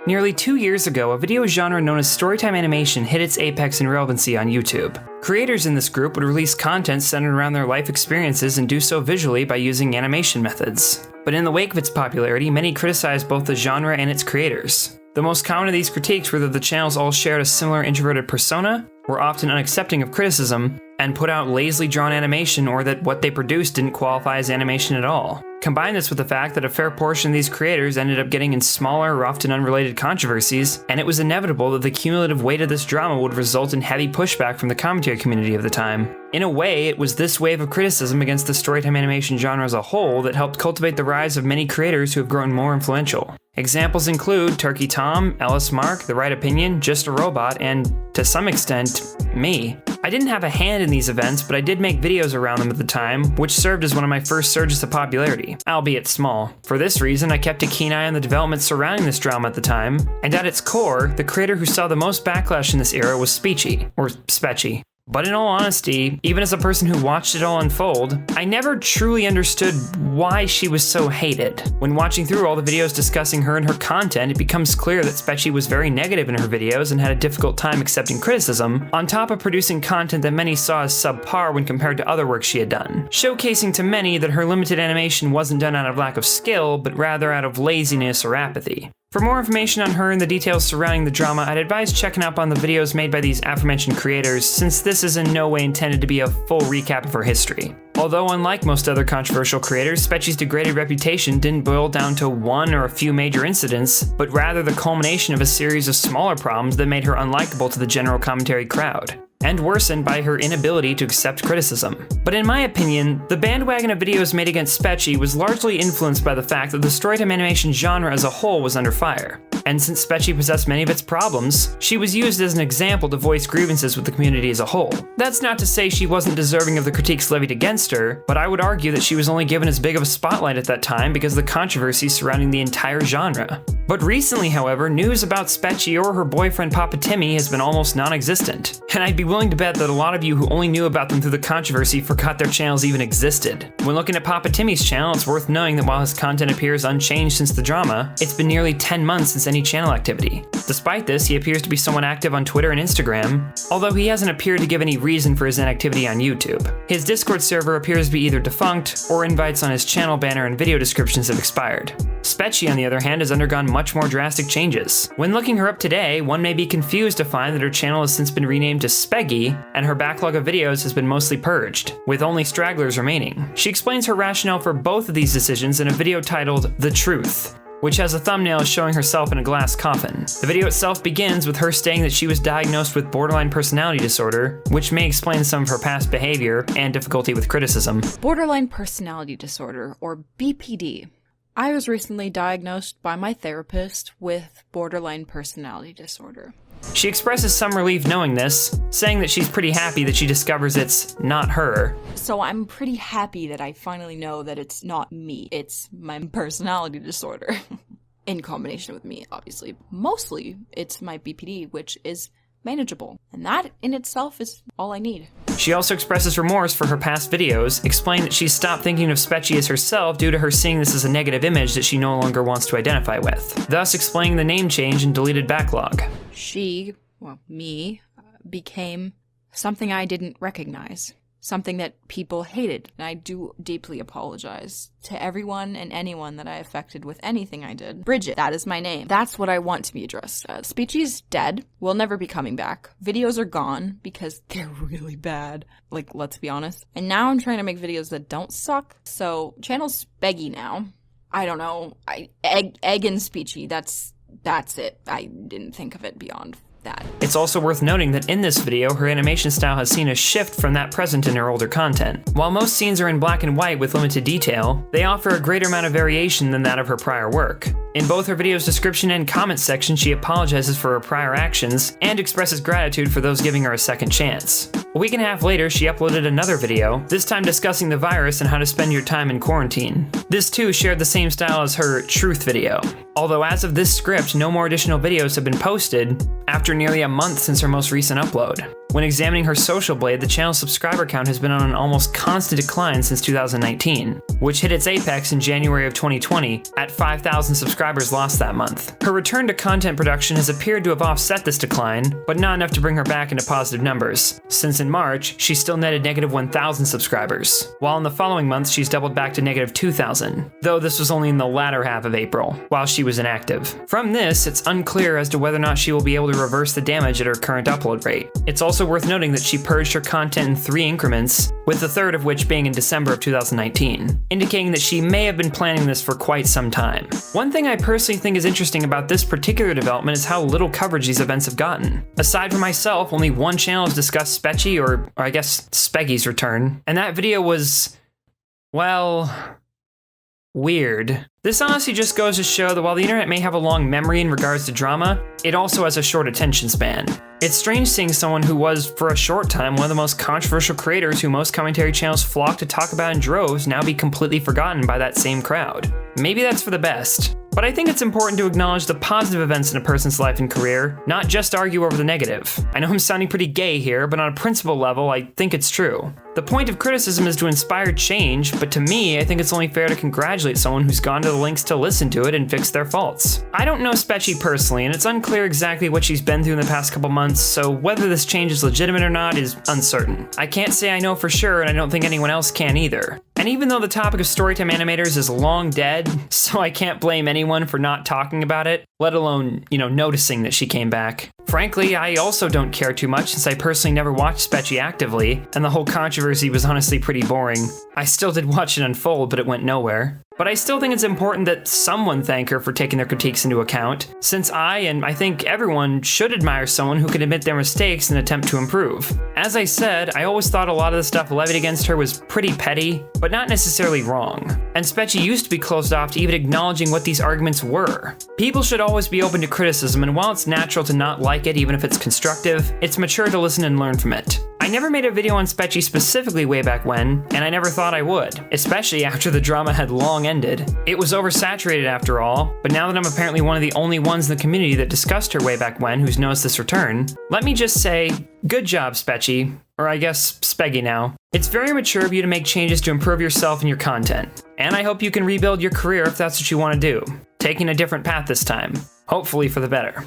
Nearly 2 years ago, a video genre known as storytime animation hit its apex in relevancy on YouTube. Creators in this group would release content centered around their life experiences and do so visually by using animation methods. But in the wake of its popularity, many criticized both the genre and its creators. The most common of these critiques were that the channels all shared a similar introverted persona, were often unaccepting of criticism, and put out lazily drawn animation, or that what they produced didn't qualify as animation at all. Combine this with the fact that a fair portion of these creators ended up getting in smaller or often unrelated controversies, and it was inevitable that the cumulative weight of this drama would result in heavy pushback from the commentary community of the time. In a way, it was this wave of criticism against the storytime animation genre as a whole that helped cultivate the rise of many creators who have grown more influential. Examples include Turkey Tom, Ellis Mark, The Right Opinion, Just a Robot, and, to some extent, me. I didn't have a hand in these events, but I did make videos around them at the time, which served as one of my first surges of popularity, albeit small. For this reason, I kept a keen eye on the developments surrounding this drama at the time, and at its core, the creator who saw the most backlash in this era was Spechie, or Spechie. But in all honesty, even as a person who watched it all unfold, I never truly understood why she was so hated. When watching through all the videos discussing her and her content, it becomes clear that Spechie was very negative in her videos and had a difficult time accepting criticism, on top of producing content that many saw as subpar when compared to other work she had done, showcasing to many that her limited animation wasn't done out of lack of skill, but rather out of laziness or apathy. For more information on her and the details surrounding the drama, I'd advise checking up on the videos made by these aforementioned creators, since this is in no way intended to be a full recap of her history. Although unlike most other controversial creators, Spechie's degraded reputation didn't boil down to one or a few major incidents, but rather the culmination of a series of smaller problems that made her unlikable to the general commentary crowd, and worsened by her inability to accept criticism. But in my opinion, the bandwagon of videos made against Spechie was largely influenced by the fact that the storytime animation genre as a whole was under fire. And since Spechie possessed many of its problems, she was used as an example to voice grievances with the community as a whole. That's not to say she wasn't deserving of the critiques levied against her, but I would argue that she was only given as big of a spotlight at that time because of the controversy surrounding the entire genre. But recently, however, news about Spechie or her boyfriend Papa Timmy has been almost non-existent, and I'd be willing to bet that a lot of you who only knew about them through the controversy forgot their channels even existed. When looking at Papa Timmy's channel, it's worth knowing that while his content appears unchanged since the drama, it's been nearly 10 months since any channel activity. Despite this, he appears to be somewhat active on Twitter and Instagram, although he hasn't appeared to give any reason for his inactivity on YouTube. His Discord server appears to be either defunct, or invites on his channel banner and video descriptions have expired. Spechie, on the other hand, has undergone much more drastic changes. When looking her up today, one may be confused to find that her channel has since been renamed to Spechie, and her backlog of videos has been mostly purged, with only stragglers remaining. She explains her rationale for both of these decisions in a video titled The Truth, which has a thumbnail showing herself in a glass coffin. The video itself begins with her stating that she was diagnosed with borderline personality disorder, which may explain some of her past behavior and difficulty with criticism. Borderline personality disorder, or BPD. I was recently diagnosed by my therapist with borderline personality disorder. She expresses some relief knowing this, saying that she's pretty happy that she discovers it's not her. So I'm pretty happy that I finally know that it's not me, it's my personality disorder. In combination with me, obviously. Mostly, it's my BPD, which is manageable. And that in itself is all I need. She also expresses remorse for her past videos, explaining that she's stopped thinking of Spechie as herself due to her seeing this as a negative image that she no longer wants to identify with, thus explaining the name change and deleted backlog. Me, became something I didn't recognize. Something that people hated, and I do deeply apologize to everyone and anyone that I affected with anything I did. Bridget, that is my name. That's what I want to be addressed as. Spechie's dead, will never be coming back. Videos are gone because they're really bad. Like, let's be honest. And now I'm trying to make videos that don't suck, so channel's Spechie now. I don't know, egg and Spechie, that's it. I didn't think of it beyond that. It's also worth noting that in this video, her animation style has seen a shift from that present in her older content. While most scenes are in black and white with limited detail, they offer a greater amount of variation than that of her prior work. In both her video's description and comment section, she apologizes for her prior actions and expresses gratitude for those giving her a second chance. A week and a half later, she uploaded another video, this time discussing the virus and how to spend your time in quarantine. This too shared the same style as her truth video. Although as of this script, no more additional videos have been posted after nearly a month since her most recent upload. When examining her social blade, the channel's subscriber count has been on an almost constant decline since 2019, which hit its apex in January of 2020 at 5,000 subscribers lost that month. Her return to content production has appeared to have offset this decline, but not enough to bring her back into positive numbers, since in March, she still netted negative 1,000 subscribers, while in the following months she's doubled back to negative 2,000, though this was only in the latter half of April, while she was inactive. From this, it's unclear as to whether or not she will be able to reverse the damage at her current upload rate. It's also worth noting that she purged her content in 3 increments, with the third of which being in December of 2019, indicating that she may have been planning this for quite some time. One thing I personally think is interesting about this particular development is how little coverage these events have gotten. Aside from myself, only one channel has discussed Spechie, or I guess Spechie's return, and that video was, well, weird. This honestly just goes to show that while the internet may have a long memory in regards to drama, it also has a short attention span. It's strange seeing someone who was, for a short time, one of the most controversial creators who most commentary channels flock to talk about in droves now be completely forgotten by that same crowd. Maybe that's for the best. But I think it's important to acknowledge the positive events in a person's life and career, not just argue over the negative. I know I'm sounding pretty gay here, but on a principle level, I think it's true. The point of criticism is to inspire change, but to me, I think it's only fair to congratulate someone who's gone to the links to listen to it and fix their faults. I don't know Spechie personally, and it's unclear exactly what she's been through in the past couple months, so whether this change is legitimate or not is uncertain. I can't say I know for sure, and I don't think anyone else can either. And even though the topic of storytime animators is long dead, so I can't blame anyone for not talking about it, let alone, noticing that she came back. Frankly, I also don't care too much since I personally never watched Spechie actively, and the whole controversy was honestly pretty boring. I still did watch it unfold, but it went nowhere. But I still think it's important that someone thank her for taking their critiques into account, since and I think everyone should admire someone who can admit their mistakes and attempt to improve. As I said, I always thought a lot of the stuff levied against her was pretty petty, but not necessarily wrong. And Spechie used to be closed off to even acknowledging what these arguments were. People should always be open to criticism, and while it's natural to not like it even if it's constructive, it's mature to listen and learn from it. I never made a video on Spechie specifically way back when, and I never thought I would, especially after the drama had long ended. It was oversaturated after all, but now that I'm apparently one of the only ones in the community that discussed her way back when who's noticed this return, let me just say, good job, Spechie. Or I guess, Speggy now. It's very mature of you to make changes to improve yourself and your content. And I hope you can rebuild your career if that's what you want to do, taking a different path this time, hopefully for the better.